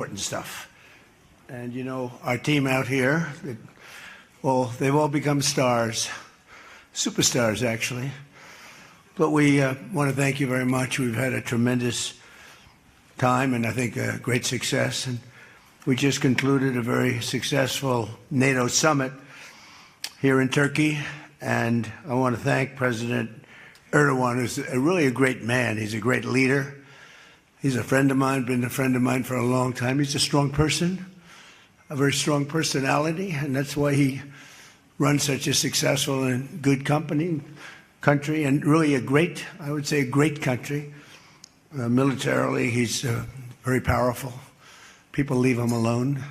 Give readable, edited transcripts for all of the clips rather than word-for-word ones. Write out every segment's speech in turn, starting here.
important stuff. And, you know, our team out here, they've all become stars, superstars, actually. But we want to thank you very much. We've had a tremendous time and I think a great success. And we just concluded a very successful NATO summit here in Turkey. And I want to thank President Erdogan, who's really a great man. He's a great leader. He's a friend of mine, been a friend of mine for a long time. He's a strong person, a very strong personality, and that's why he runs such a successful and good country, and really a great, I would say, a great country. Militarily, he's very powerful. People leave him alone,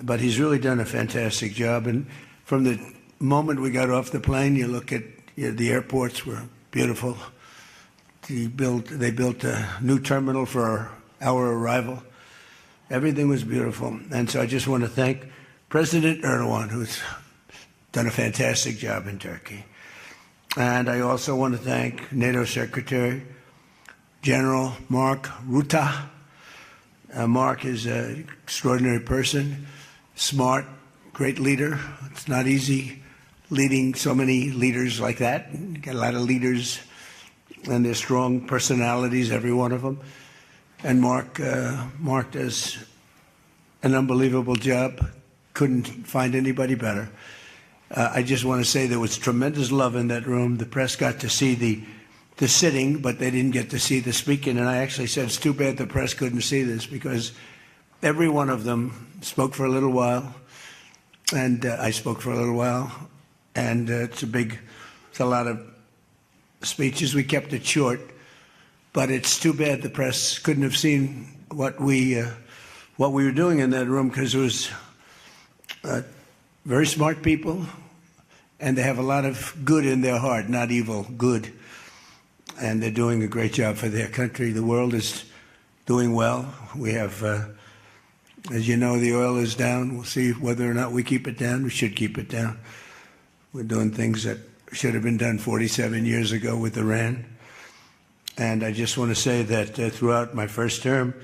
but he's really done a fantastic job. And from the moment we got off the plane, you look at the airports were beautiful. They built a new terminal for our arrival. Everything was beautiful. And so I just want to thank President Erdogan, who's done a fantastic job in Turkey. And I also want to thank NATO Secretary General Mark Rutte. Mark is an extraordinary person, smart, great leader. It's not easy leading so many leaders like that. You got a lot of leaders, and they're strong personalities, every one of them. And Mark does an unbelievable job. Couldn't find anybody better. I just want to say there was tremendous love in that room. The press got to see the sitting, but they didn't get to see the speaking. And I actually said, it's too bad the press couldn't see this, because every one of them spoke for a little while, and I spoke for a little while. And it's a lot of speeches. We kept it short, but it's too bad the press couldn't have seen what we were doing in that room, because it was very smart people, and they have a lot of good in their heart, not evil, good. And they're doing a great job for their country. The world is doing well. We have, as you know, the oil is down. We'll see whether or not we keep it down. We should keep it down. We're doing things that should have been done 47 years ago with Iran. And I just want to say that throughout my first term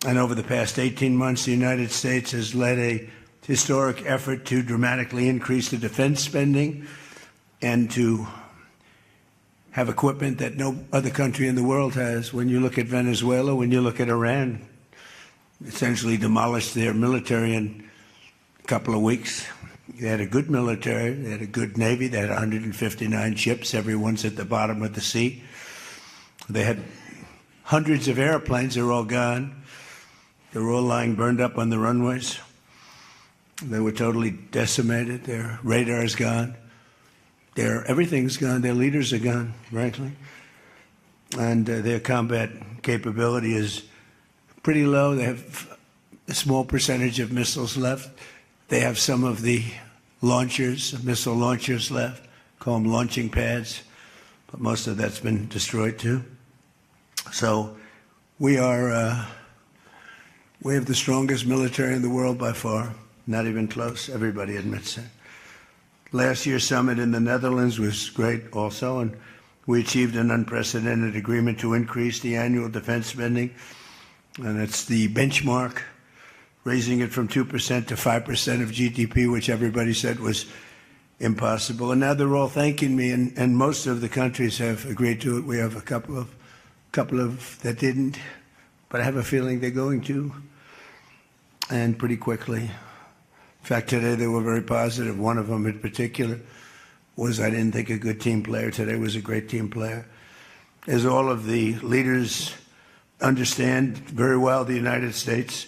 and over the past 18 months, the United States has led a historic effort to dramatically increase the defense spending and to have equipment that no other country in the world has. When you look at Venezuela, when you look at Iran, essentially demolished their military in a couple of weeks. They had a good military, they had a good Navy, they had 159 ships, everyone's at the bottom of the sea. They had hundreds of airplanes, they're all gone. They were all lying burned up on the runways. They were totally decimated, their radar's gone. Everything's gone, their leaders are gone, frankly. And their combat capability is pretty low. They have a small percentage of missiles left. They have some of the launchers, missile launchers left, call them launching pads, but most of that's been destroyed too. So we have the strongest military in the world by far, not even close. Everybody admits that. Last year's summit in the Netherlands was great also, and we achieved an unprecedented agreement to increase the annual defense spending, and it's the benchmark, raising it from 2% to 5% of GDP, which everybody said was impossible. And now they're all thanking me, and most of the countries have agreed to it. We have a couple of that didn't, but I have a feeling they're going to, and pretty quickly. In fact, today they were very positive. One of them in particular was, I didn't think a good team player. Today was a great team player. As all of the leaders understand very well, the United States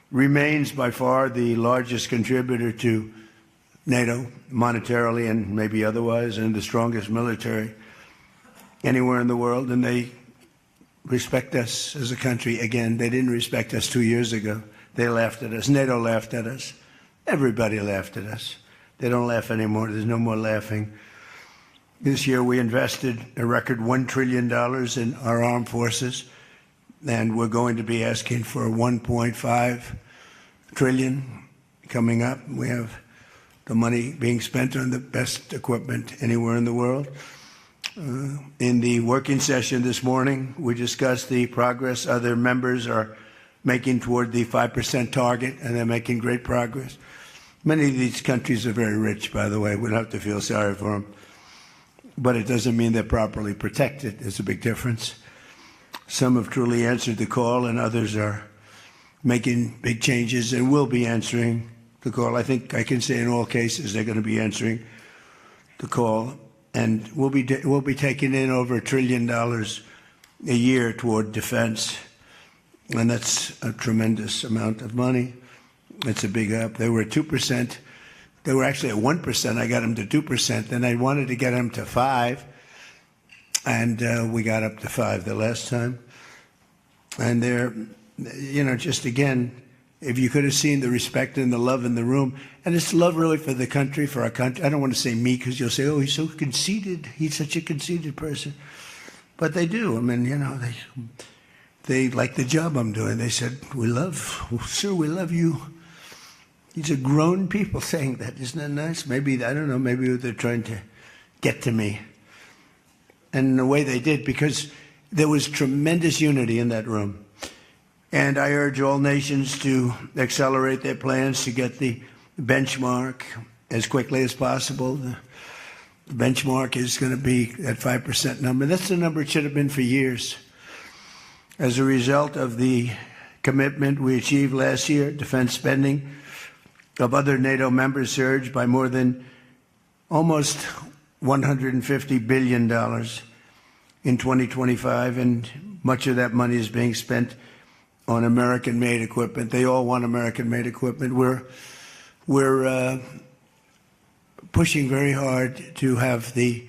remains by far the largest contributor to NATO, monetarily and maybe otherwise, and the strongest military anywhere in the world. And they respect us as a country. Again, they didn't respect us 2 years ago. They laughed at us. NATO laughed at us. Everybody laughed at us. They don't laugh anymore. There's no more laughing. This year we invested a record $1 trillion in our armed forces, and we're going to be asking for $1.5 trillion coming up. We have the money being spent on the best equipment anywhere in the world. In the working session this morning, we discussed the progress other members are making toward the 5% target, and they're making great progress. Many of these countries are very rich, by the way. We don't have to feel sorry for them. But it doesn't mean they're properly protected. There's a big difference. Some have truly answered the call, and others are making big changes and will be answering the call. I think I can say in all cases they're going to be answering the call. And we'll be taking in over $1 trillion a year toward defense. And that's a tremendous amount of money. It's a big up. They were at 2%. They were actually at 1%. I got them to 2%. Then I wanted to get them to 5%. And we got up to 5% the last time. And they're, just again, if you could have seen the respect and the love in the room, and it's love really for the country, for our country. I don't want to say me because you'll say, oh, he's so conceited. He's such a conceited person. But they do. I mean, they like the job I'm doing. They said, sir, we love you. These are grown people saying that. Isn't that nice? Maybe, I don't know, maybe they're trying to get to me. And in a way they did, because there was tremendous unity in that room. And I urge all nations to accelerate their plans to get the benchmark as quickly as possible. The benchmark is going to be that 5% number. That's the number it should have been for years. As a result of the commitment we achieved last year, defense spending of other NATO members surged by more than almost $150 billion in 2025, and much of that money is being spent on American-made equipment. They all want American-made equipment. We're pushing very hard to have the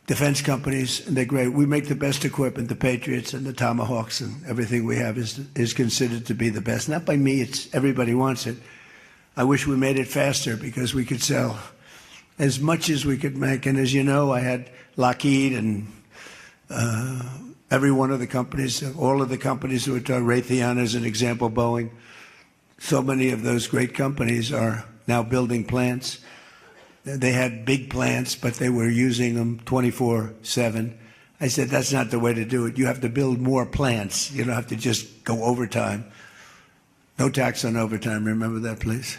defense companies, and they're great. We make the best equipment, the Patriots and the Tomahawks, and everything we have is considered to be the best. Not by me, it's everybody wants it. I wish we made it faster because we could sell as much as we could make. And as you know, I had Lockheed and every one of the companies, all of the companies who are Raytheon as an example, Boeing. So many of those great companies are now building plants. They had big plants, but they were using them 24/7. I said, that's not the way to do it. You have to build more plants. You don't have to just go overtime. No tax on overtime. Remember that, please?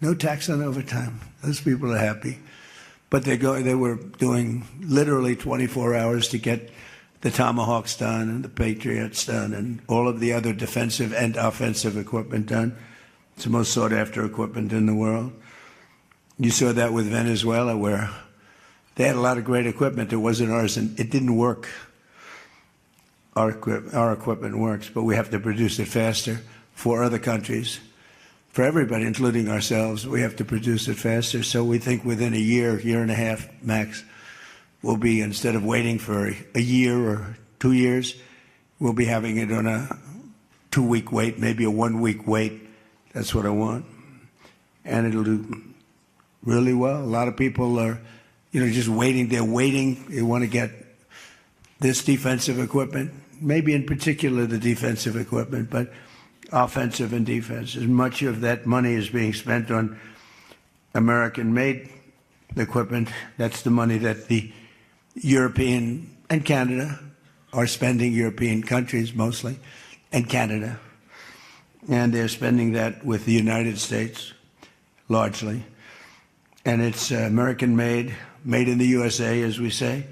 No tax on overtime. Those people are happy. But they were doing literally 24 hours to get the Tomahawks done and the Patriots done and all of the other defensive and offensive equipment done. It's the most sought-after equipment in the world. You saw that with Venezuela, where they had a lot of great equipment. It wasn't ours, and it didn't work. Our equipment works, but we have to produce it faster for other countries. For everybody, including ourselves, we have to produce it faster. So we think within a year and a half max, we'll be, instead of waiting for a year or 2 years, we'll be having it on a 2-week wait, maybe a 1-week wait. That's what I want. And it'll do really well. A lot of people are, just waiting. They're waiting. They want to get this defensive equipment, maybe in particular the defensive equipment, but offensive and defense. As much of that money is being spent on American-made equipment. That's the money that the European and Canada are spending, European countries mostly, and Canada. And they're spending that with the United States, largely. And it's American-made, made in the USA, as we say.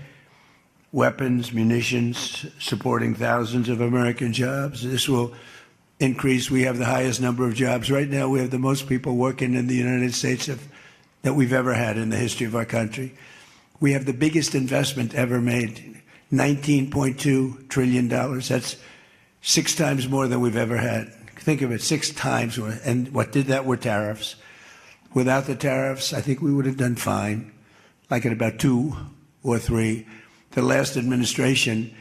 Weapons, munitions, supporting thousands of American jobs. This will increase. We have the highest number of jobs. Right now, we have the most people working in the United States that we've ever had in the history of our country. We have the biggest investment ever made, $19.2 trillion. That's 6 times more than we've ever had. Think of it, 6 times more. And what did that were tariffs. Without the tariffs, I think we would have done fine, like at about 2 or 3. The last administration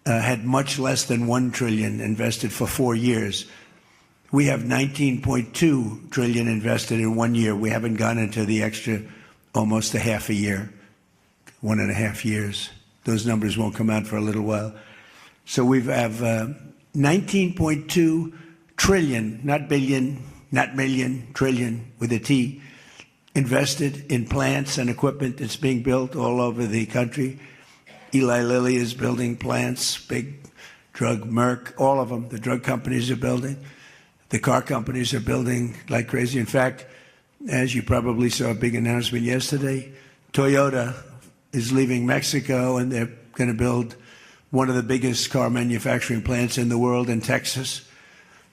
had much less than $1 trillion invested for 4 years. We have $19.2 trillion invested in 1 year. We haven't gone into the extra almost a half a year, 1.5 years. Those numbers won't come out for a little while. So we have $19.2 trillion, not billion, not million, trillion with a T, invested in plants and equipment that's being built all over the country. Eli Lilly is building plants, big Merck, all of them. The drug companies are building. The car companies are building like crazy. In fact, as you probably saw a big announcement yesterday, Toyota is leaving Mexico, and they're going to build one of the biggest car manufacturing plants in the world in Texas.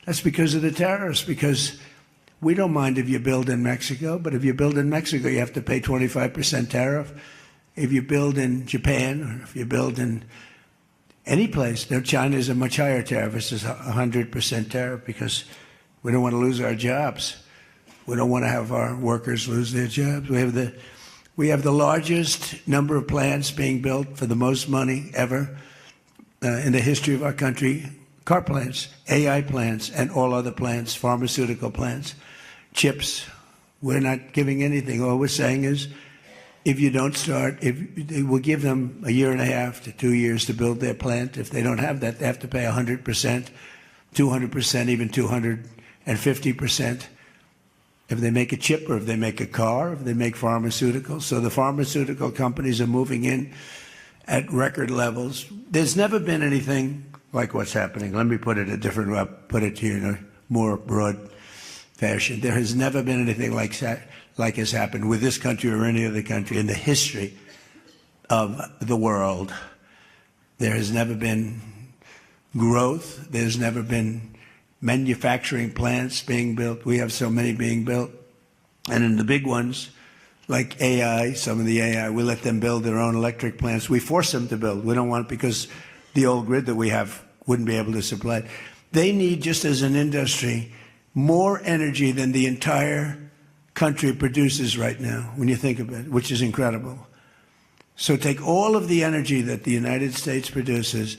That's because of the tariffs, because we don't mind if you build in Mexico, but if you build in Mexico, you have to pay 25% tariff. If you build in Japan, or if you build in any place, now China is a much higher tariff. It's 100% tariff because we don't want to lose our jobs. We don't want to have our workers lose their jobs. We have the largest number of plants being built for the most money ever in the history of our country. Car plants, AI plants, and all other plants, pharmaceutical plants, chips. We're not giving anything. All we're saying is, if you don't start, we'll give them a year and a half to 2 years to build their plant. If they don't have that, they have to pay 100%, 200%, even 250%. If they make a chip, or if they make a car, if they make pharmaceuticals. So the pharmaceutical companies are moving in at record levels. There's never been anything like what's happening. Let me put it a different way, put it to you in a more broad fashion. There has never been anything like has happened with this country or any other country in the history of the world. There has never been growth. There's never been manufacturing plants being built. We have so many being built. And in the big ones, like AI, some of the AI, we let them build their own electric plants. We force them to build. We don't want it because the old grid that we have wouldn't be able to supply it. They need, just as an industry, more energy than the entire country produces right now, when you think of it, which is incredible. So take all of the energy that the United States produces,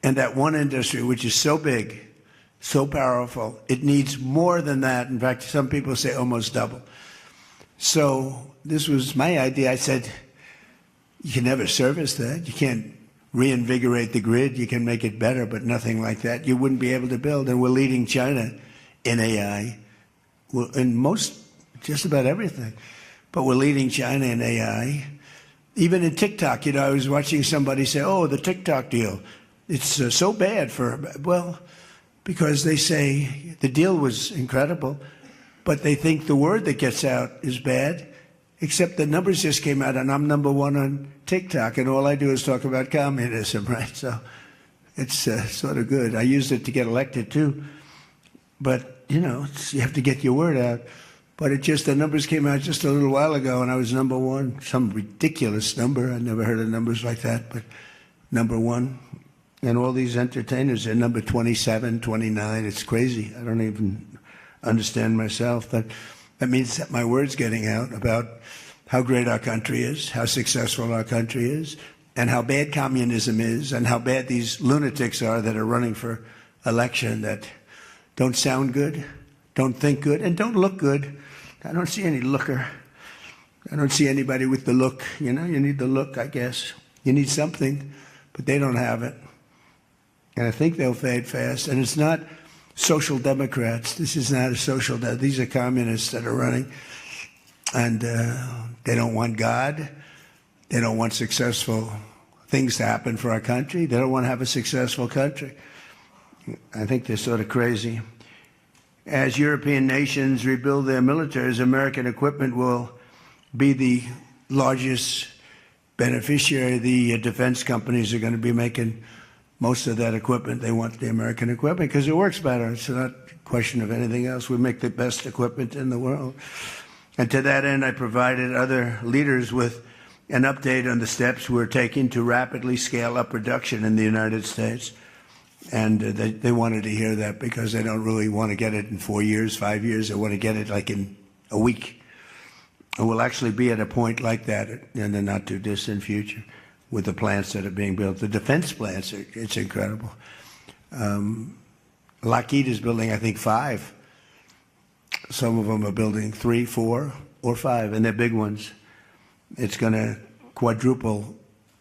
and that one industry, which is so big, so powerful, it needs more than that. In fact, some people say almost double. So this was my idea. I said, you can never service that. You can't reinvigorate the grid. You can make it better, but nothing like that. You wouldn't be able to build. And we're leading China in AI, in just about everything. But we're leading China in AI. Even in TikTok, I was watching somebody say, oh, the TikTok deal, it's so bad well, because they say the deal was incredible, but they think the word that gets out is bad, except the numbers just came out, and I'm #1 on TikTok, and all I do is talk about communism, right? So it's sort of good. I used it to get elected, too. But, you have to get your word out. But the numbers came out just a little while ago, and I was #1, some ridiculous number. I never heard of numbers like that, but #1. And all these entertainers are number 27, 29. It's crazy. I don't even understand myself. But that means that my word's getting out about how great our country is, how successful our country is, and how bad communism is, and how bad these lunatics are that are running for election that don't sound good, don't think good, and don't look good. I don't see any looker. I don't see anybody with the look. You need the look, I guess. You need something, but they don't have it. And I think they'll fade fast. And it's not social democrats. This is not a social these are communists that are running. And they don't want God. They don't want successful things to happen for our country. They don't want to have a successful country. I think they're sort of crazy. As European nations rebuild their militaries, American equipment will be the largest beneficiary. The defense companies are going to be making most of that equipment. They want the American equipment because it works better. It's not a question of anything else. We make the best equipment in the world. And to that end, I provided other leaders with an update on the steps we're taking to rapidly scale up production in the United States. And they wanted to hear that because they don't really want to get it in 4 years, 5 years. They want to get it like in a week. And we'll actually be at a point like that in the not too distant future with the plants that are being built. The defense plants, it's incredible. Lockheed is building, I think, 5. Some of them are building 3, 4, or 5, and they're big ones. It's going to quadruple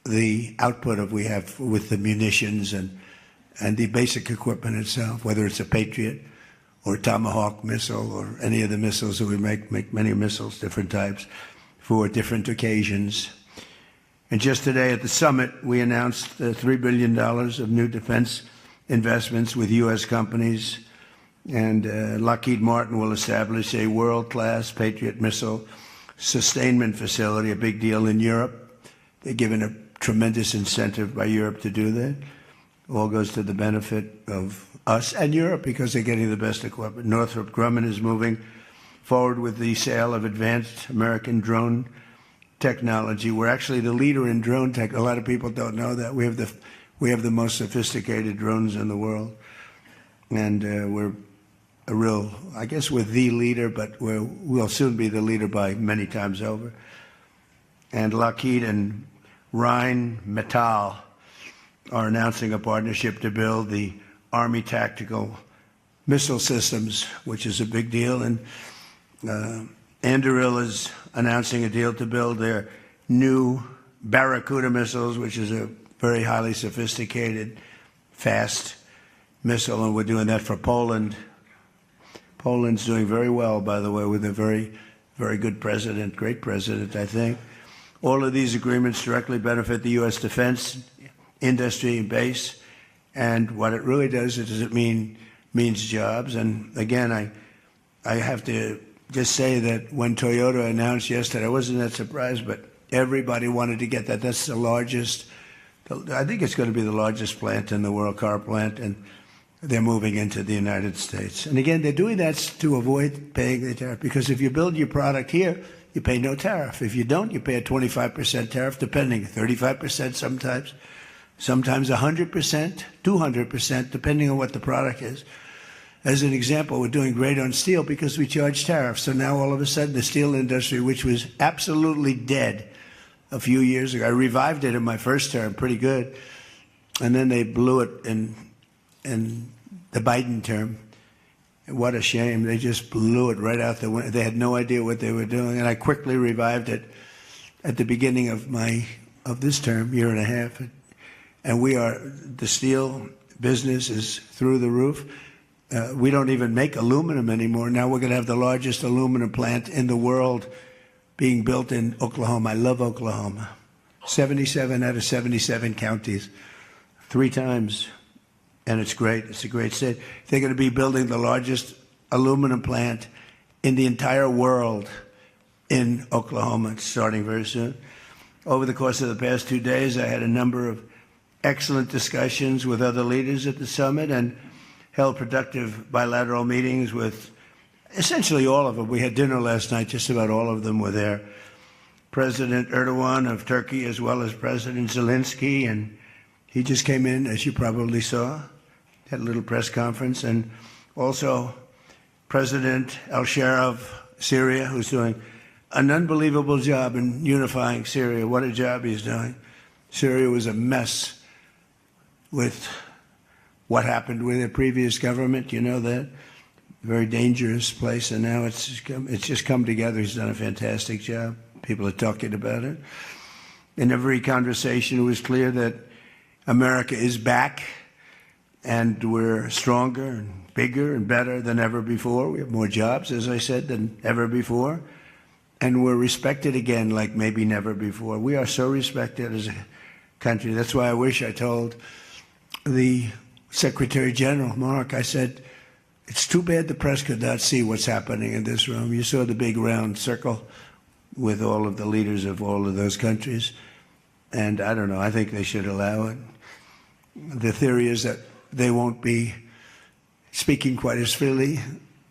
the output we have with the munitions and the basic equipment itself, whether it's a Patriot or a Tomahawk missile or any of the missiles that we make many missiles, different types, for different occasions. And just today at the summit, we announced $3 billion of new defense investments with U.S. companies. And Lockheed Martin will establish a world-class Patriot missile sustainment facility, a big deal in Europe. They're given a tremendous incentive by Europe to do that. All goes to the benefit of us and Europe because they're getting the best equipment. Northrop Grumman is moving forward with the sale of advanced American drone technology. We're actually the leader in drone tech. A lot of people don't know that. We have the most sophisticated drones in the world. And we're a real, I guess we're the leader, but we'll soon be the leader by many times over. And Lockheed and Rheinmetall are announcing a partnership to build the Army Tactical Missile Systems, which is a big deal. And Anduril is announcing a deal to build their new Barracuda missiles, which is a very highly sophisticated, fast missile, and we're doing that for Poland. Poland's doing very well, by the way, with a very, very good president, great president, I think. All of these agreements directly benefit the U.S. defense industry and base, and what it really does is it means jobs. And again, I have to just say that when Toyota announced yesterday, I wasn't that surprised, but everybody wanted to get that. That's the largest, I think it's going to be the largest plant in the world, car plant, and they're moving into the United States. And again, they're doing that to avoid paying the tariff, because if you build your product here, you pay no tariff. If you don't, you pay a 25% tariff, depending, 35% sometimes 100%, 200%, depending on what the product is. As an example, we're doing great on steel because we charge tariffs. So now all of a sudden the steel industry, which was absolutely dead a few years ago, I revived it in my first term, pretty good. And then they blew it in the Biden term. What a shame. They just blew it right out the window. They had no idea what they were doing. And I quickly revived it at the beginning of this term, year and a half. And the steel business is through the roof. We don't even make aluminum anymore. Now we're going to have the largest aluminum plant in the world being built in Oklahoma. I love Oklahoma. 77 out of 77 counties, 3 times. And it's great. It's a great state. They're going to be building the largest aluminum plant in the entire world in Oklahoma. It's starting very soon. Over the course of the past 2 days, I had a number of excellent discussions with other leaders at the summit and held productive bilateral meetings with essentially all of them. We had dinner last night. Just about all of them were there. President Erdogan of Turkey, as well as President Zelensky, and he just came in, as you probably saw, had a little press conference, and also President al-Shara of Syria, who's doing an unbelievable job in unifying Syria. What a job he's doing. Syria was a mess with what happened with the previous government, you know that. Very dangerous place, and now it's just come together. He's done a fantastic job. People are talking about it. In every conversation, it was clear that America is back, and we're stronger and bigger and better than ever before. We have more jobs, as I said, than ever before. And we're respected again like maybe never before. We are so respected as a country. That's why I wish I told the Secretary General, Mark, I said, it's too bad the press could not see what's happening in this room. You saw the big round circle with all of the leaders of all of those countries. And I don't know, I think they should allow it. The theory is that they won't be speaking quite as freely,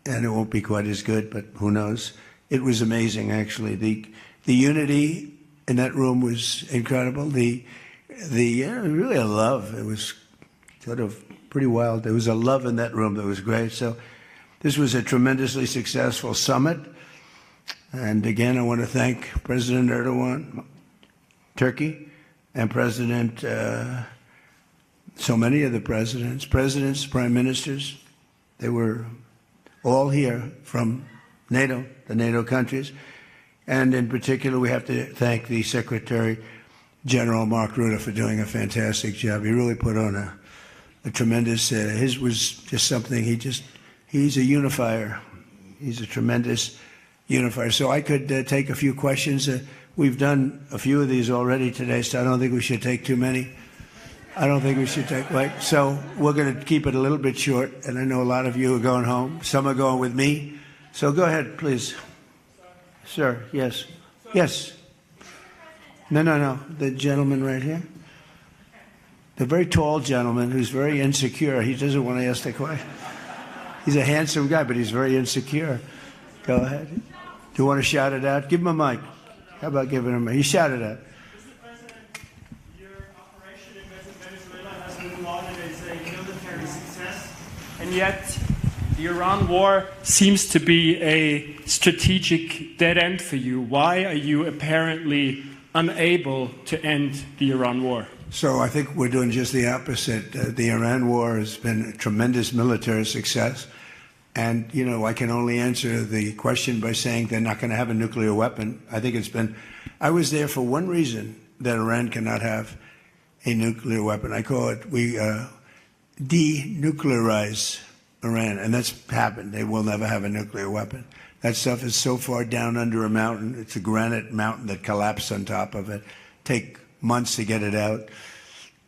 and it won't be quite as good, but who knows? It was amazing, actually. The unity in that room was incredible. Really a love. It was sort of pretty wild. There was a love in that room that was great. So this was a tremendously successful summit. And again, I want to thank President Erdogan, Turkey, and President, so many of the presidents, prime ministers. They were all here from NATO, the NATO countries. And in particular, we have to thank the Secretary General Mark Rutte for doing a fantastic job. He really put on a tremendous, his was just something, he's a unifier. He's a tremendous unifier. So I could take a few questions. We've done a few of these already today, so I don't think we should take too many. I don't think we should take, right? So we're going to keep it a little bit short, and I know a lot of you are going home. Some are going with me. So go ahead, please. Sir, yes. Yes. No. The gentleman right here. The very tall gentleman who's very insecure. He doesn't want to ask the question. He's a handsome guy, but he's very insecure. Go ahead. Do you want to shout it out? Give him a mic. How about giving him a mic? You shout it out. Mr. President, your operation in Venezuela has been lauded as a military success, and yet the Iran war seems to be a strategic dead end for you. Why are you apparently unable to end the Iran war? So I think we're doing just the opposite. The Iran war has been a tremendous military success. And, you know, I can only answer the question by saying they're not going to have a nuclear weapon. I think I was there for one reason, that Iran cannot have a nuclear weapon. I call it, we denuclearize Iran, and that's happened. They will never have a nuclear weapon. That stuff is so far down under a mountain. It's a granite mountain that collapsed on top of it. Take months to get it out.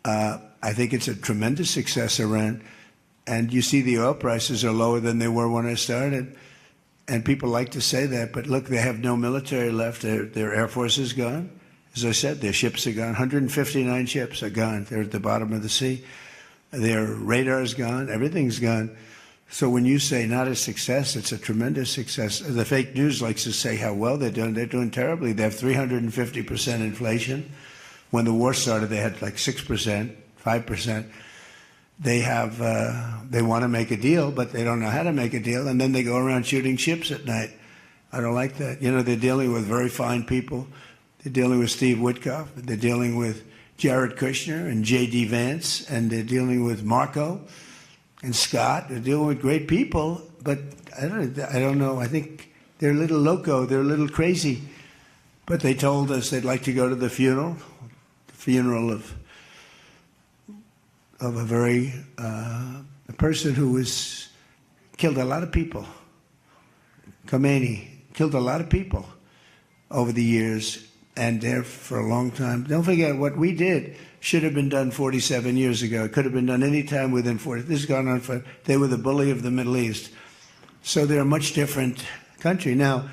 I think it's a tremendous success, Iran. And you see the oil prices are lower than they were when I started. And people like to say that, but look, they have no military left. Their Air Force is gone. As I said, their ships are gone. 159 ships are gone. They're at the bottom of the sea. Their radar is gone. Everything's gone. So when you say not a success, it's a tremendous success. The fake news likes to say how well they're doing. They're doing terribly. They have 350% inflation. When the war started, they had like 6%, 5%. They want to make a deal, but they don't know how to make a deal, and then they go around shooting ships at night. I don't like that. You know, they're dealing with very fine people. They're dealing with Steve Witkoff. They're dealing with Jared Kushner and J.D. Vance, and they're dealing with Marco and Scott. They're dealing with great people, but I don't know. I think they're a little loco. They're a little crazy. But they told us they'd like to go to the funeral of a person who was killed a lot of people. Khomeini killed a lot of people over the years, and there for a long time. Don't forget, what we did should have been done 47 years ago. It could have been done any time within 40. This has gone on for, they were the bully of the Middle East. So they're a much different country. Now,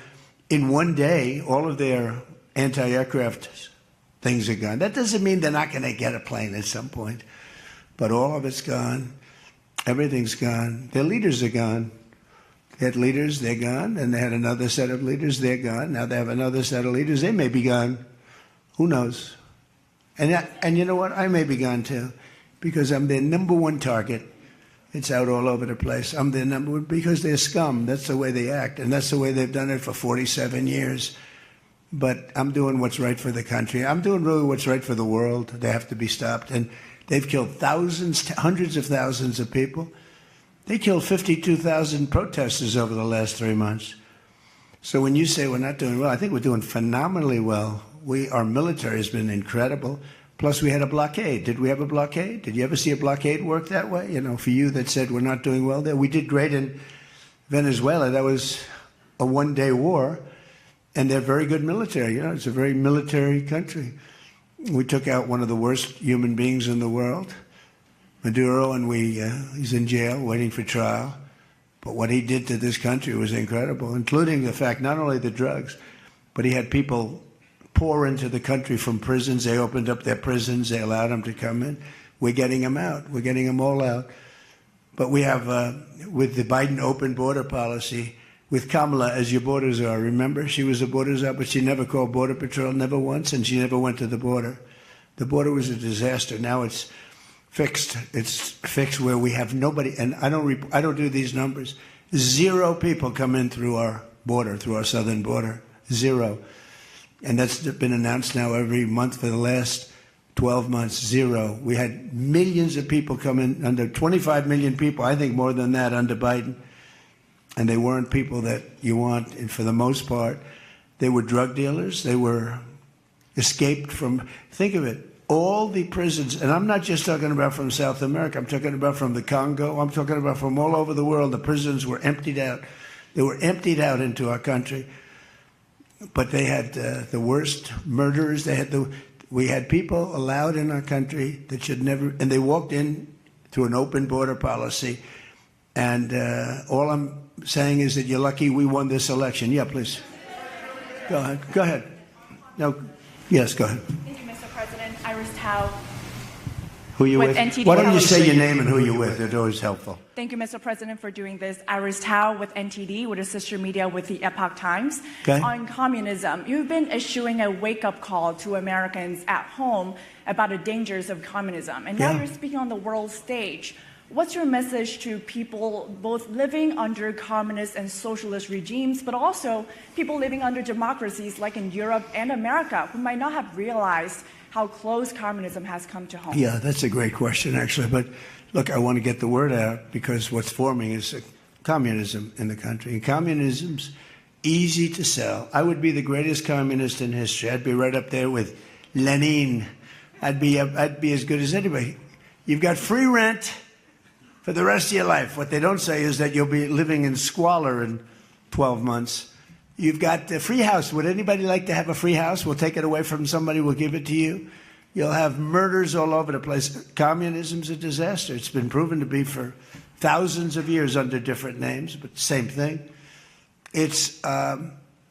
in one day, all of their anti-aircraft things are gone. That doesn't mean they're not going to get a plane at some point. But all of it's gone. Everything's gone. Their leaders are gone. They had leaders, they're gone. And they had another set of leaders, they're gone. Now they have another set of leaders, they may be gone. Who knows? And you know what? I may be gone too, because I'm their number one target. It's out all over the place. I'm their number one, because they're scum. That's the way they act. And that's the way they've done it for 47 years. But I'm doing what's right for the country. I'm doing really what's right for the world. They have to be stopped. And they've killed thousands, hundreds of thousands of people. They killed 52,000 protesters over the last 3 months. So when you say we're not doing well, I think we're doing phenomenally well. Our military has been incredible. Plus, we had a blockade. Did we have a blockade? Did you ever see a blockade work that way? You know, for you that said we're not doing well there. We did great in Venezuela. That was a one-day war. And they're very good military. You know, it's a very military country. We took out one of the worst human beings in the world, Maduro, and he's in jail waiting for trial. But what he did to this country was incredible, including the fact not only the drugs, but he had people pour into the country from prisons. They opened up their prisons. They allowed them to come in. We're getting them out. We're getting them all out. But we have, with the Biden open border policy, with Kamala as your border czar. Remember, she was a border czar, but she never called Border Patrol, never once, and she never went to the border. The border was a disaster. Now it's fixed. It's fixed where we have nobody, and I don't do these numbers. 0 people come in through our border, through our southern border. 0. And that's been announced now every month for the last 12 months. 0. We had millions of people come in, under 25 million people, I think more than that under Biden. And they weren't people that you want, and for the most part, they were drug dealers. They were escaped from, think of it, all the prisons, and I'm not just talking about from South America, I'm talking about from the Congo, I'm talking about from all over the world. The prisons were emptied out. They were emptied out into our country. But they had the worst murderers. They had We had people allowed in our country that should never, and they walked in through an open border policy. And all I'm saying is that you're lucky we won this election. Yeah, please. Go ahead. Go ahead. No. Yes, go ahead. Thank you, Mr. President. Iris Tao. Who you with? NTD. Why don't you say your name and who you're with? It's always helpful. Thank you, Mr. President, for doing this. Iris Tao with NTD, with a sister media with the Epoch Times. Okay. On communism, you've been issuing a wake-up call to Americans at home about the dangers of communism. And now you're speaking on the world stage. What's your message to people both living under communist and socialist regimes, but also people living under democracies like in Europe and America who might not have realized how close communism has come to home? Yeah, that's a great question, actually. But look, I want to get the word out because what's forming is communism in the country. And communism's easy to sell. I would be the greatest communist in history. I'd be right up there with Lenin. I'd be as good as anybody. You've got free rent for the rest of your life. What they don't say is that you'll be living in squalor in 12 months. You've got a free house. Would anybody like to have a free house? We'll take it away from somebody. We'll give it to you. You'll have murders all over the place. Communism's a disaster. It's been proven to be for thousands of years under different names, but same thing. It's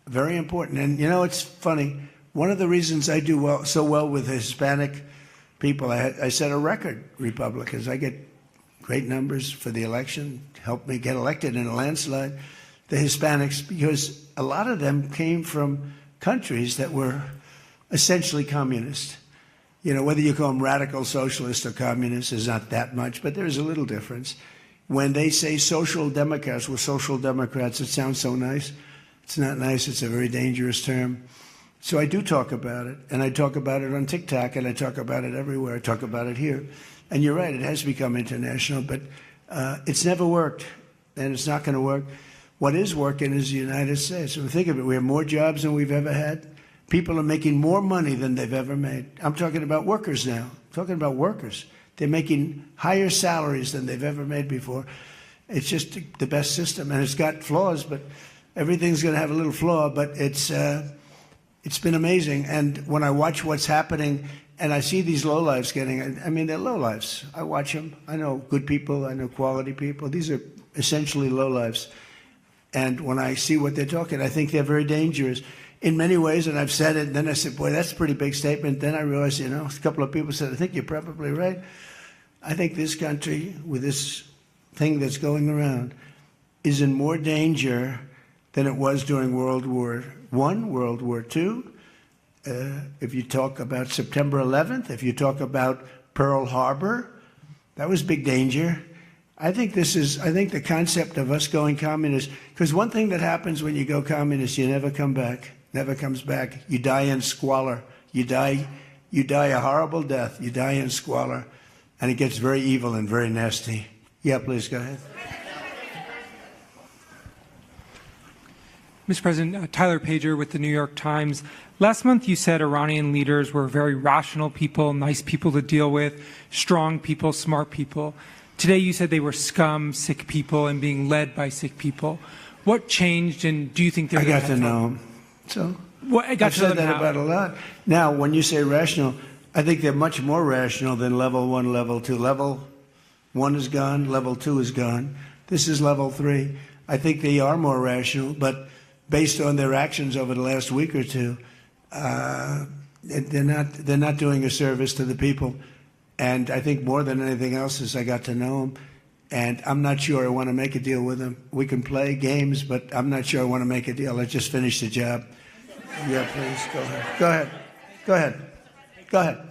very important. And, you know, it's funny. One of the reasons I do so well with Hispanic people, I set a record, Republicans. I get great numbers for the election, helped me get elected in a landslide. The Hispanics, because a lot of them came from countries that were essentially communist. You know, whether you call them radical socialist or communist is not that much, but there's a little difference. When they say social democrats, we're social democrats, it sounds so nice. It's not nice. It's a very dangerous term. So I do talk about it, and I talk about it on TikTok, and I talk about it everywhere. I talk about it here. And you're right, it has become international, but it's never worked, and it's not going to work. What is working is the United States. So think of it, we have more jobs than we've ever had. People are making more money than they've ever made. I'm talking about workers now. I'm talking about workers. They're making higher salaries than they've ever made before. It's just the best system, and it's got flaws, but everything's going to have a little flaw, but it's been amazing. And when I watch what's happening, and I see these lowlifes getting, I mean, they're lowlifes. I watch them. I know good people. I know quality people. These are essentially lowlifes. And when I see what they're talking, I think they're very dangerous in many ways. And I've said it, and then I said, boy, that's a pretty big statement. Then I realized, you know, a couple of people said, I think you're probably right. I think this country, with this thing that's going around, is in more danger than it was during World War I, World War II. If you talk about September 11th, if you talk about Pearl Harbor, that was big danger. I think the concept of us going communist, because one thing that happens when you go communist, you never come back, never comes back. You die in squalor. You die a horrible death. You die in squalor, and it gets very evil and very nasty. Yeah, please go ahead. Mr. President, Tyler Pager with the New York Times. Last month you said Iranian leaders were very rational people, nice people to deal with, strong people, smart people. Today you said they were scum, sick people, and being led by sick people. What changed, and do you think they're... I got to know them. So I've said that about a lot. Now, when you say rational, I think they're much more rational than level 1, level 2. Level 1 is gone, level 2 is gone. This is level 3. I think they are more rational, but based on their actions over the last week or two, they're not doing a service to the people. And I think more than anything else is I got to know them. And I'm not sure I want to make a deal with them. We can play games, but I'm not sure I want to make a deal. I just finished the job. Yeah, please, go ahead. Go ahead. Go ahead. Go ahead.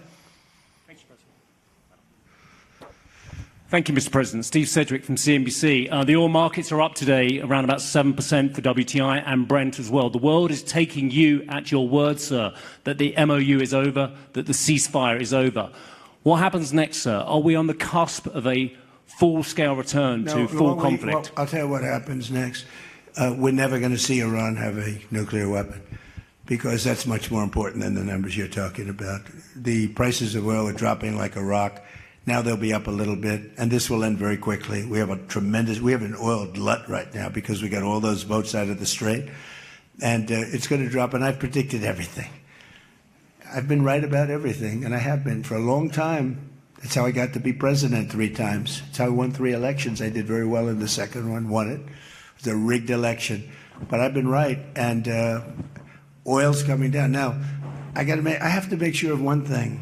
Thank you, Mr. President. Steve Sedgwick from CNBC. The oil markets are up today, around about 7% for WTI and Brent as well. The world is taking you at your word, sir, that the MOU is over, that the ceasefire is over. What happens next, sir? Are we on the cusp of a full-scale return to full conflict? Well, I'll tell you what happens next. We're never going to see Iran have a nuclear weapon because that's much more important than the numbers you're talking about. The prices of oil are dropping like a rock. Now they'll be up a little bit, and this will end very quickly. We have an oil glut right now because we got all those boats out of the strait, and it's going to drop, and I've predicted everything. I've been right about everything, and I have been for a long time. That's how I got to be president 3 times. That's how I won 3 elections. I did very well in the second one, won it. It was a rigged election. But I've been right, and oil's coming down. Now, I have to make sure of one thing,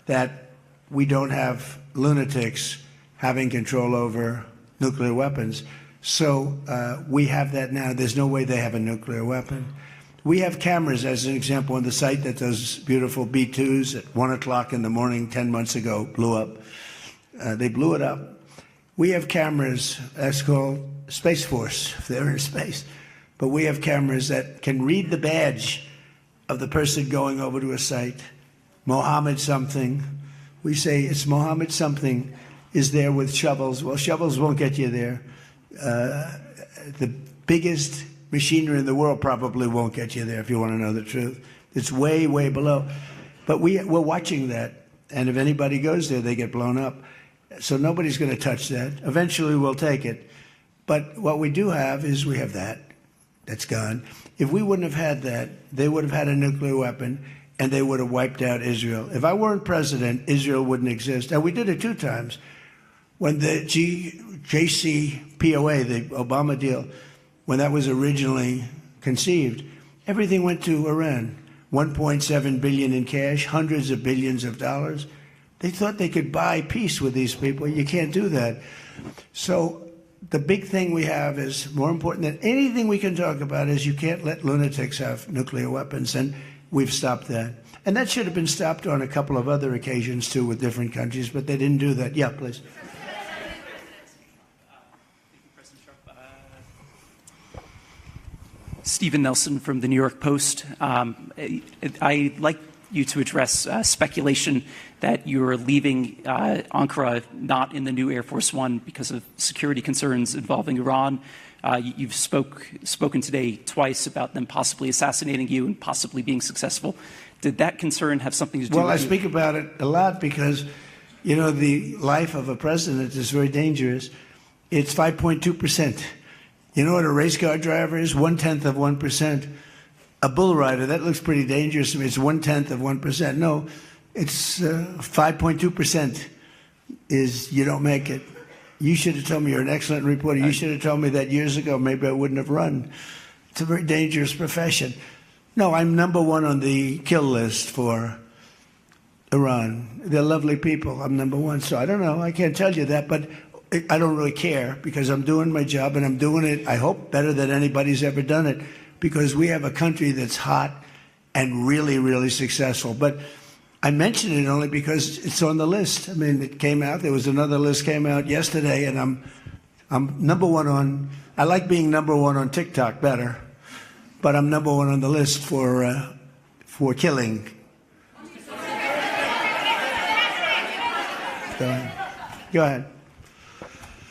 that we don't have lunatics having control over nuclear weapons. So we have that now. There's no way they have a nuclear weapon. We have cameras, as an example, on the site that those beautiful B-2s at 1 o'clock in the morning 10 months ago blew up. They blew it up. We have cameras, that's called Space Force, if they're in space. But we have cameras that can read the badge of the person going over to a site. Mohammed something. We say it's Mohammed something is there with shovels. Well, shovels won't get you there. The biggest machinery in the world probably won't get you there, if you want to know the truth. It's way, way below. But we're watching that. And if anybody goes there, they get blown up. So nobody's going to touch that. Eventually we'll take it. But what we do have is we have that. That's gone. If we wouldn't have had that, they would have had a nuclear weapon and they would have wiped out Israel. If I weren't president, Israel wouldn't exist. And we did it 2 times. When the JCPOA, the Obama deal, when that was originally conceived, everything went to Iran. 1.7 billion in cash, hundreds of billions of dollars. They thought they could buy peace with these people. You can't do that. So the big thing we have is more important than anything we can talk about is you can't let lunatics have nuclear weapons, and we've stopped that. And that should have been stopped on a couple of other occasions too with different countries, but they didn't do that. Yeah, please. Stephen Nelson from the New York Post. I'd like you to address speculation that you're leaving Ankara not in the new Air Force One because of security concerns involving Iran. You've spoken today twice about them possibly assassinating you and possibly being successful. Did that concern have something to do with Well, I speak about it a lot because, you know, the life of a president is very dangerous. It's 5.2%. You know what a race car driver is? 1/10 of 1%. A bull rider, that looks pretty dangerous to me. It's 1/10 of 1%. No, it's 5.2% is you don't make it. You should have told me. You're an excellent reporter. You should have told me that years ago. Maybe I wouldn't have run. It's a very dangerous profession. No, I'm number 1 on the kill list for Iran. They're lovely people. I'm number 1. So I don't know. I can't tell you that, but I don't really care because I'm doing my job and I'm doing it, I hope, better than anybody's ever done it because we have a country that's hot and really, really successful. But I mention it only because it's on the list. I mean, it came out. There was another list came out yesterday, and I'm number 1 on. I like being number 1 on TikTok better, but I'm number 1 on the list for killing. Go ahead.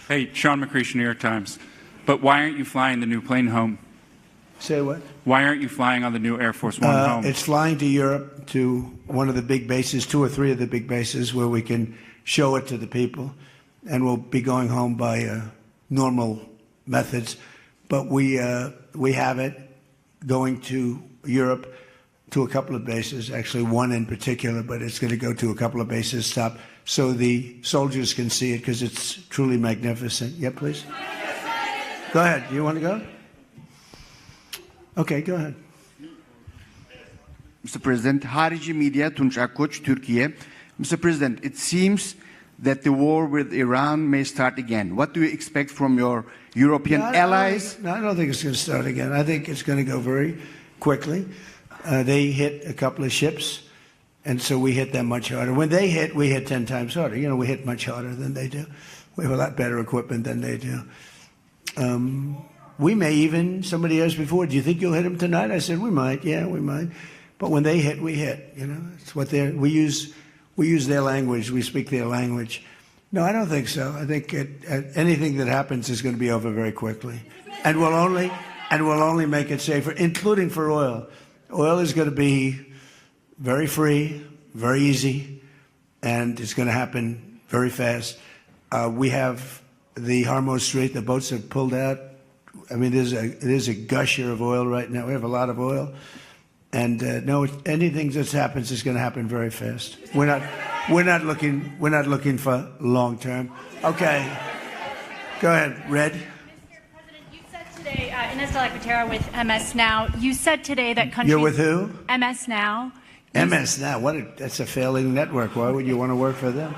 Hey, Sean McCreesh, New York Times. But why aren't you flying the new plane home? Say what? Why aren't you flying on the new Air Force One home? It's flying to Europe, to one of the big bases, 2 or 3 of the big bases, where we can show it to the people. And we'll be going home by normal methods. But we have it going to Europe, to a couple of bases, actually 1 in particular, but it's going to go to a couple of bases, stop, so the soldiers can see it because it's truly magnificent. Yeah, please? Go ahead. You want to go? Okay, go ahead. Mr. President, Harici Media, Tunç Akkoç, Türkiye. Mr. President, it seems that the war with Iran may start again. What do you expect from your European allies? I don't think it's going to start again. I think it's going to go very quickly. They hit a couple of ships, and so we hit them much harder. When they hit, we hit 10 times harder. You know, we hit much harder than they do. We have a lot better equipment than they do. We may even, somebody asked before, do you think you'll hit them tonight? I said, we might. Yeah, we might. But when they hit, we hit. You know, it's what we use their language. We speak their language. No, I don't think so. I think anything that happens is going to be over very quickly, and we'll only make it safer, including for oil. Oil is going to be very free, very easy, and it's going to happen very fast. We have the Hormuz Strait. The boats have pulled out. I mean, there's a gusher of oil right now. We have a lot of oil, And no, anything that happens is going to happen very fast. We're not looking for long term. Okay, go ahead, Red. Mr. President, you said today, Ines de la Cuetara with MS Now, you said today that countries... You're with who? MS Now. MS Now. That's a failing network. Why would you want to work for them?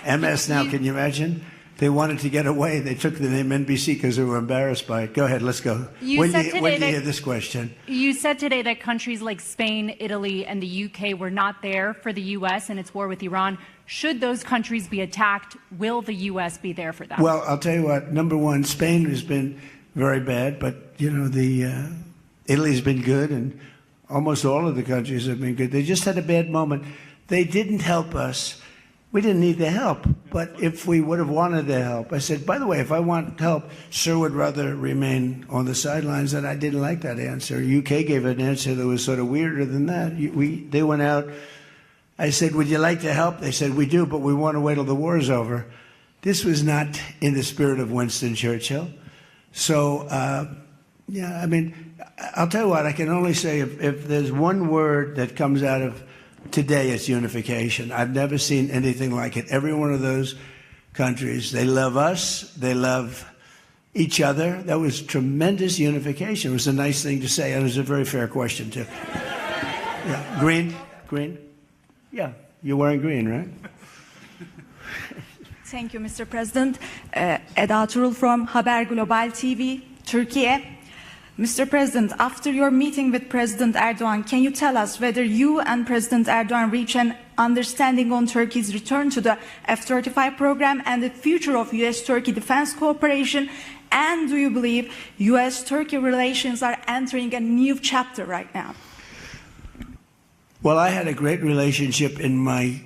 MS Now. Can you imagine? They wanted to get away. They took the name NBC because they were embarrassed by it. Go ahead, let's go. When do you hear this question? You said today that countries like Spain, Italy, and the UK were not there for the U.S. and its war with Iran. Should those countries be attacked, will the U.S. be there for them? Well, I'll tell you what. Number one, Spain has been very bad, but, you know, Italy's been good, and almost all of the countries have been good. They just had a bad moment. They didn't help us. We didn't need the help, but if we would have wanted the help, I said, by the way, if I want help, Sir would rather remain on the sidelines, and I didn't like that answer. UK gave an answer that was sort of weirder than that. They went out. I said, would you like to help? They said, we do, but we want to wait till the war is over. This was not in the spirit of Winston Churchill. So, yeah, I mean, I'll tell you what, I can only say if there's one word that comes out of today, it's unification. I've never seen anything like it. Every one of those countries, they love us, they love each other. That was tremendous unification. It was a nice thing to say, and it was a very fair question, too. Yeah. Green? Green? Yeah, you're wearing green, right? Thank you, Mr. President. Eda Turul from Haber Global TV, Turkey. Mr. President, after your meeting with President Erdogan, can you tell us whether you and President Erdogan reached an understanding on Turkey's return to the F-35 program and the future of U.S.-Turkey defense cooperation? And do you believe U.S.-Turkey relations are entering a new chapter right now? Well, I had a great relationship in my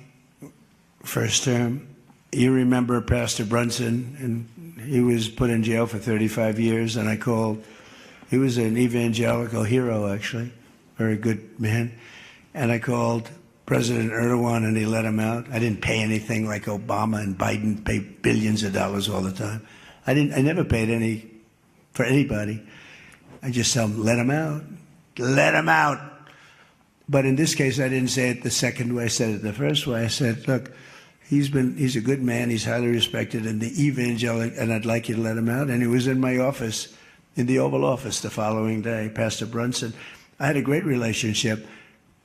first term. You remember Pastor Brunson, and he was put in jail for 35 years, and I called. He was an evangelical hero, actually, very good man. And I called President Erdogan, and he let him out. I didn't pay anything like Obama and Biden pay billions of dollars all the time. I never paid any for anybody. I just tell them, let him out. Let him out. But in this case, I didn't say it the second way. I said it the first way. I said, look, he's a good man. He's highly respected in the evangelical, and I'd like you to let him out. And he was in my office, in the Oval Office the following day, Pastor Brunson. I had a great relationship.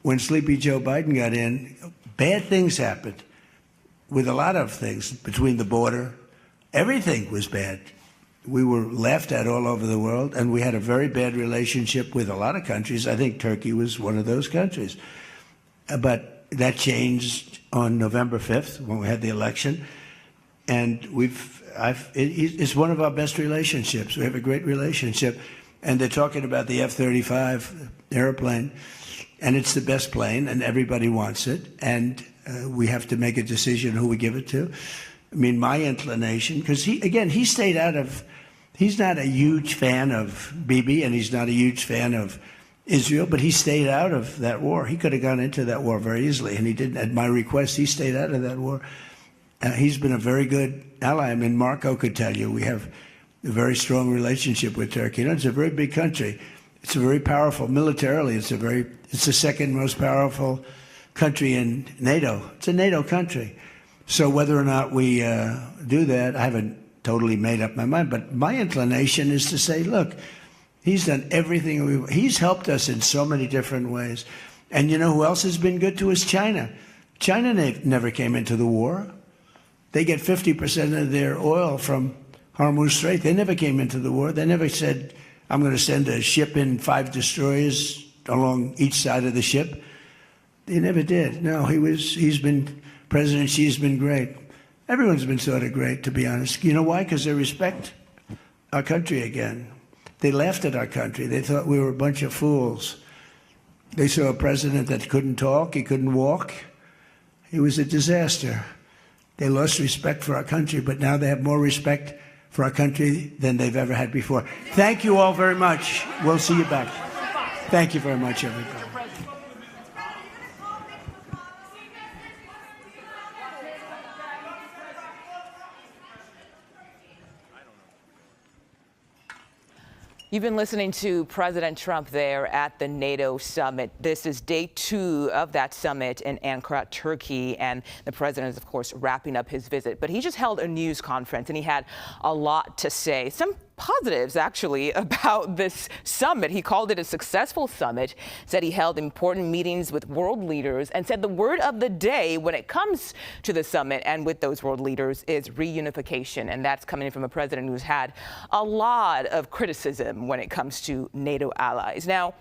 When Sleepy Joe Biden got in, bad things happened with a lot of things between the border. Everything was bad. We were laughed at all over the world, and we had a very bad relationship with a lot of countries. I think Turkey was one of those countries. But that changed on November 5th when we had the election, and it's one of our best relationships. We have a great relationship, and they're talking about the F-35 airplane, and it's the best plane, and everybody wants it, and we have to make a decision who we give it to. I mean, my inclination, because he stayed out of, he's not a huge fan of Bibi, and he's not a huge fan of Israel, but he stayed out of that war. He could have gone into that war very easily, and he didn't. At my request, he stayed out of that war. He's been a very good ally. I mean, Marco could tell you we have a very strong relationship with Turkey. You know, it's a very big country. It's a very powerful militarily. It's the second most powerful country in NATO. It's a NATO country. So whether or not we do that, I haven't totally made up my mind. But my inclination is to say, look, he's done everything. He's helped us in so many different ways. And you know who else has been good to us? China. China never came into the war. They get 50% of their oil from Hormuz Strait. They never came into the war. They never said, I'm going to send a ship in 5 destroyers along each side of the ship. They never did. No, President Xi's been great. Everyone's been sort of great, to be honest. You know why? Because they respect our country again. They laughed at our country. They thought we were a bunch of fools. They saw a president that couldn't talk, he couldn't walk. He was a disaster. They lost respect for our country, but now they have more respect for our country than they've ever had before. Thank you all very much. We'll see you back. Thank you very much, everybody. You've been listening to President Trump there at the NATO summit. This is day 2 of that summit in Ankara, Turkey, and the president is, of course, wrapping up his visit. But he just held a news conference, and he had a lot to say. Some positives, actually, about this summit. He called it a successful summit, said he held important meetings with world leaders, and said the word of the day when it comes to the summit and with those world leaders is reunification. And that's coming from a president who's had a lot of criticism when it comes to NATO allies. Now,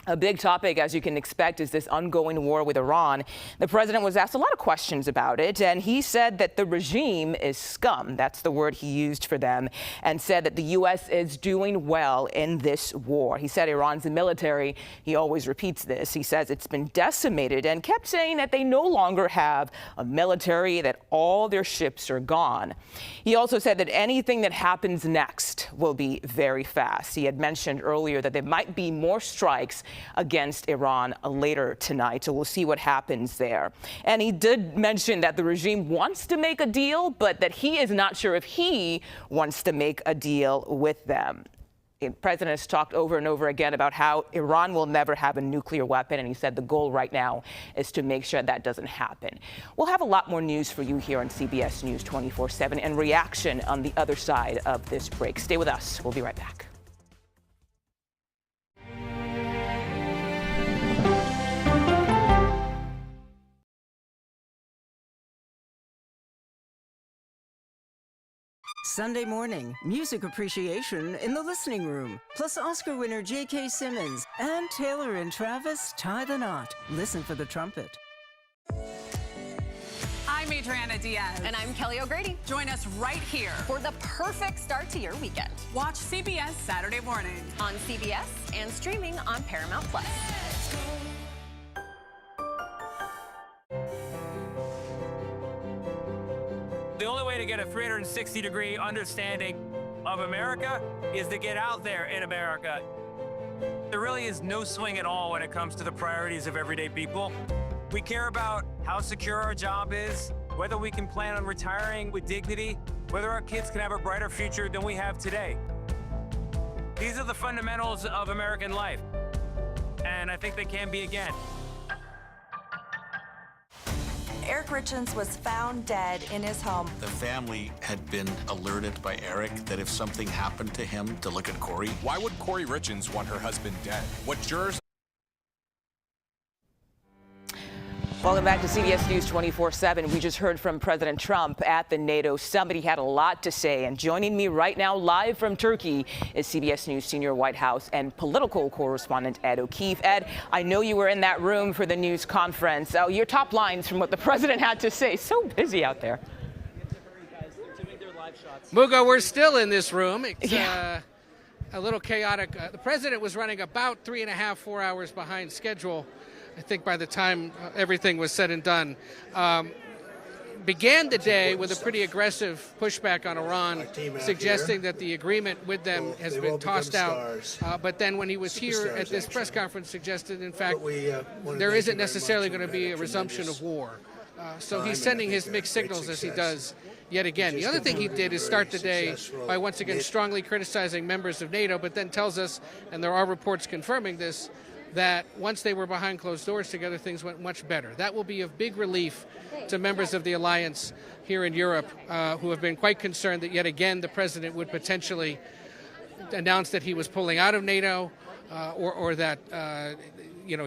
a big topic, as you can expect, is this ongoing war with Iran. The president was asked a lot of questions about it, and he said that the regime is scum. That's the word he used for them, and said that the U.S. is doing well in this war. He said Iran's military, he always repeats this, he says it's been decimated, and kept saying that they no longer have a military, that all their ships are gone. He also said that anything that happens next will be very fast. He had mentioned earlier that there might be more strikes against Iran later tonight. So we'll see what happens there. And he did mention that the regime wants to make a deal, but that he is not sure if he wants to make a deal with them. The president has talked over and over again about how Iran will never have a nuclear weapon, and he said the goal right now is to make sure that doesn't happen. We'll have a lot more news for you here on CBS News 24/7 and reaction on the other side of this break. Stay with us. We'll be right back. Sunday morning, music appreciation in the listening room. Plus Oscar winner J.K. Simmons and Taylor and Travis tie the knot. Listen for the trumpet. I'm Adriana Diaz. And I'm Kelly O'Grady. Join us right here for the perfect start to your weekend. Watch CBS Saturday morning on CBS and streaming on Paramount Plus. The only way to get a 360-degree understanding of America is to get out there in America. There really is no swing at all when it comes to the priorities of everyday people. We care about how secure our job is, whether we can plan on retiring with dignity, whether our kids can have a brighter future than we have today. These are the fundamentals of American life, and I think they can be again. Eric Richins was found dead in his home. The family had been alerted by Eric that if something happened to him, to look at Corey. Why would Corey Richins want her husband dead? What jurors... Welcome back to CBS News 24/7. We just heard from President Trump at the NATO summit. He had a lot to say. And joining me right now, live from Turkey, is CBS News senior White House and political correspondent Ed O'Keefe. Ed, I know you were in that room for the news conference. Your top lines from what the president had to say. So busy out there. Mugo, we're still in this room. It's a little chaotic. The president was running about 3.5, 4 hours behind schedule. I think by the time everything was said and done. Began the day with a pretty aggressive pushback on Iran, suggesting that the agreement with them has been tossed out. But then when he was here at this press conference, suggested, in fact, there isn't necessarily going to be a resumption of war. So he's sending his mixed signals as he does yet again. The other thing he did is start the day by once again strongly criticizing members of NATO, but then tells us, and there are reports confirming this, that once they were behind closed doors together, things went much better. That will be of big relief to members of the alliance here in Europe who have been quite concerned that yet again the president would potentially announce that he was pulling out of NATO or that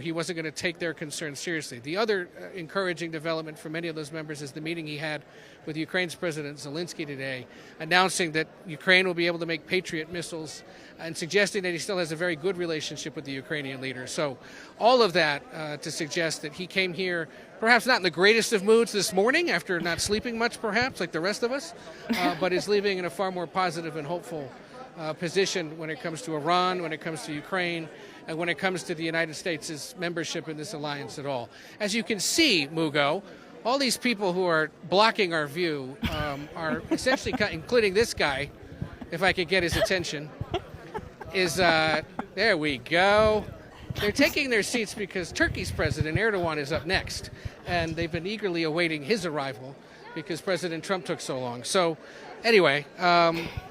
he wasn't going to take their concerns seriously. The other encouraging development for many of those members is the meeting he had with Ukraine's President Zelensky today, announcing that Ukraine will be able to make Patriot missiles and suggesting that he still has a very good relationship with the Ukrainian leader. So all of that to suggest that he came here perhaps not in the greatest of moods this morning after not sleeping much perhaps like the rest of us, but is leaving in a far more positive and hopeful position when it comes to Iran, when it comes to Ukraine, and when it comes to the United States' membership in this alliance at all. As you can see, Mugo, all these people who are blocking our view are essentially, including this guy, if I could get his attention, is, there we go. They're taking their seats because Turkey's President Erdogan is up next, and they've been eagerly awaiting his arrival because President Trump took so long. So Anyway,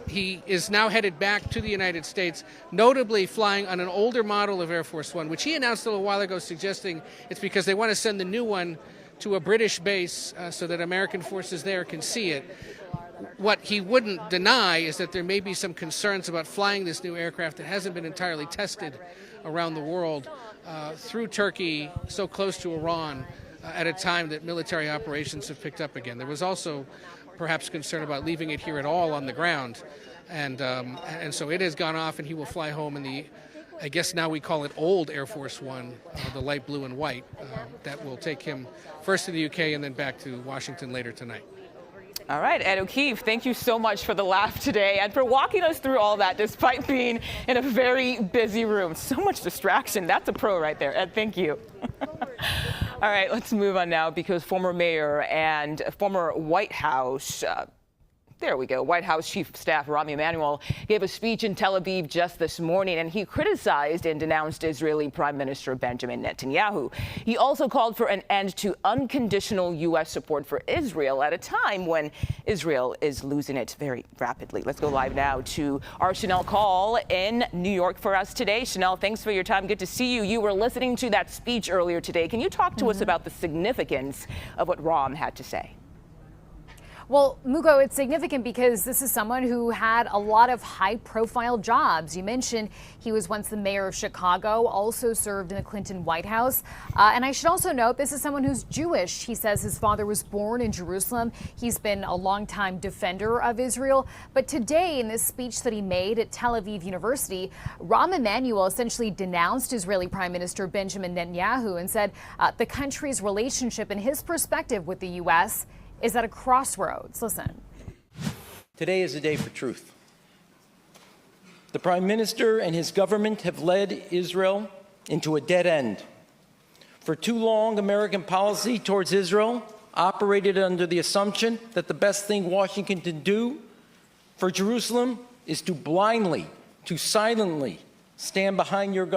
he is now headed back to the United States, notably flying on an older model of Air Force One, which he announced a little while ago, suggesting it's because they want to send the new one to a British base so that American forces there can see it. What he wouldn't deny is that there may be some concerns about flying this new aircraft that hasn't been entirely tested around the world through Turkey, so close to Iran, at a time that military operations have picked up again. There was also perhaps concern about leaving it here at all on the ground. And so it has gone off, and he will fly home in the, I guess now we call it old Air Force One, the light blue and white, that will take him first to the UK and then back to Washington later tonight. All right, Ed O'Keefe, thank you so much for the laugh today and for walking us through all that despite being in a very busy room. So much distraction. That's a pro right there. Ed, thank you. All right, let's move on now because former mayor and former White House there we go. White House Chief of Staff Rahm Emanuel gave a speech in Tel Aviv just this morning, and he criticized and denounced Israeli Prime Minister Benjamin Netanyahu. He also called for an end to unconditional U.S. support for Israel at a time when Israel is losing it very rapidly. Let's go live now to our Chanel Call in New York for us today. Chanel, thanks for your time. Good to see you. You were listening to that speech earlier today. Can you talk to us about the significance of what Rahm had to say? Well, Mugo, it's significant because this is someone who had a lot of high-profile jobs. You mentioned he was once the mayor of Chicago, also served in the Clinton White House. And I should also note, this is someone who's Jewish. He says his father was born in Jerusalem. He's been a longtime defender of Israel. But today, in this speech that he made at Tel Aviv University, Rahm Emanuel essentially denounced Israeli Prime Minister Benjamin Netanyahu and said the country's relationship and his perspective with the U.S. is at a crossroads. Listen. Today is a day for truth. The Prime Minister and his government have led Israel into a dead end. For too long, American policy towards Israel operated under the assumption that the best thing Washington can do for Jerusalem is to blindly, to silently stand behind your government.